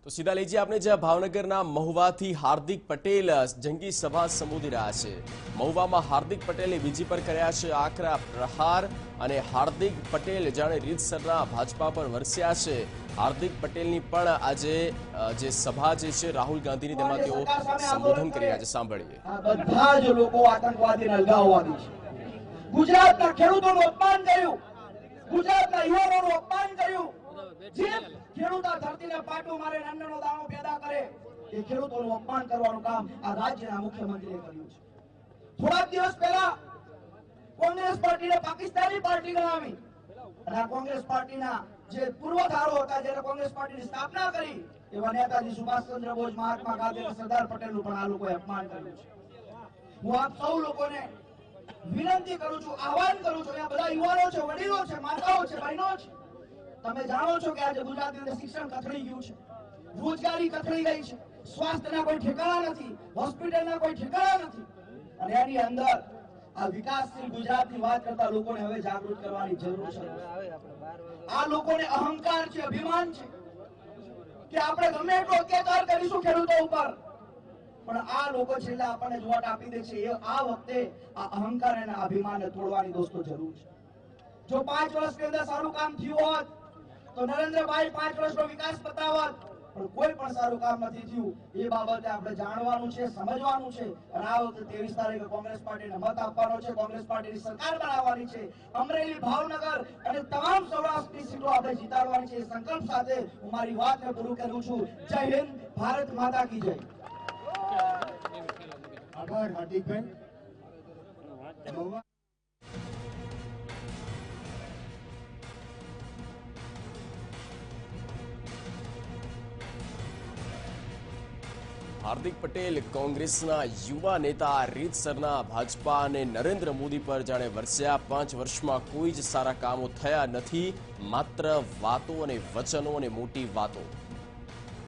તો સીધા લઈ જઈએ આપણે જ્યાં ભાવનગરના મહુવાથી હાર્દિક પટેલ જંગી સભા સંબોધી રહ્યા છે। મહુવામાં હાર્દિક પટેલે બીજી પર કર્યા છે આકરા પ્રહાર અને હાર્દિક પટેલ જાણે રીતસરના ભાજપા પર વરસ્યા છે। હાર્દિક પટેલની પણ આજે જે સભા જે છે રાહુલ ગાંધીની તેમાં તેઓ સંબોધન કરી રહ્યા છે। સાંભળીએ। બધા જ લોકો આતંકવાદીને અલગાવવાની છે। ગુજરાતના ખેડૂતોનું અપમાન કર્યું, ગુજરાતના યુવાનોનું અપમાન કર્યું। જે ખેડૂત આ ધરતીને પાટું મારે અન્નનો દાણો પેદા કરે એ ખેડૂતોનું અપમાન કરવાનું કામ આ રાજ્યના મુખ્યમંત્રીએ કર્યું છે। થોડા દિવસ પહેલા કોંગ્રેસ પાર્ટીને પાકિસ્તાની પાર્ટી ગણાવી અને આ કોંગ્રેસ પાર્ટીના જે પૂર્વધારો હતા, જેને કોંગ્રેસ પાર્ટીની સ્થાપના કરી એવા નેતાજી સુભાષચંદ્ર બોઝ, મહાત્મા ગાંધી અને સરદાર પટેલનું પણ આ લોકોએ અપમાન કર્યું છે। હું આપ સૌ લોકોને વિનંતી કરું છું, આહવાન કરું છું, અહીંયા બધા યુવાનો છે, વડીલો છે, માતાઓ છે, બહેનો છે। તમે જાણો છો કે આજે ગુજરાતની અંદર શિક્ષણ કથળી ગયું છે, રોજગારી કથળી ગઈ છે, સ્વાસ્થ્યના કોઈ ઠેકાણા નથી, હોસ્પિટલના કોઈ ઠેકાણા નથી અને એની અંદર આ વિકાસશીલ ગુજરાતની વાત કરતા લોકોને હવે જાગૃત કરવાની જરૂર છે। આ લોકોને અહંકાર છે, અભિમાન છે કે આપણે ગમે એટલો અત્યાચાર કરીશું ખેડૂતો ઉપર, પણ આ લોકો છેલ્લે આપણને વોટ આપી દે છે। આ વખતે આ અહંકાર અને અભિમાનને તોડવાની દોસ્તો જરૂર છે। જો 5 વર્ષની અંદર સારું કામ થયું હોત તો નરેન્દ્રભાઈ 5 વર્ષનો વિકાસ બતાવત, પણ કોઈ પણ સારું કામ નથી થયું। એ બાબતે આપણે જાણવાનું છે, સમજવાનું છે અને આ વખતે 23 તારીખે કોંગ્રેસ પાર્ટીને મત આપવાનો છે, કોંગ્રેસ પાર્ટીની સરકાર બનાવવાની છે। અમરેલી, ભાવનગર અને તમામ સૌરાષ્ટ્રની સીટો આપણે જીતાડવાની છે। એ સંકલ્પ સાથે હું મારી વાતને પૂરું કરું છું। જય હિન્દ, ભારત માતા કી જય। આભાર હાર્દિકભાઈ। હાર્દિક પટેલ કોંગ્રેસના યુવા નેતા રીતસરના ભાજપા અને નરેન્દ્ર મોદી પર જાણે વરસ્યા। 5 વર્ષમાં કોઈ જ સારા કામો થયા નથી, માત્ર વાતો અને વચનો અને મોટી વાતો।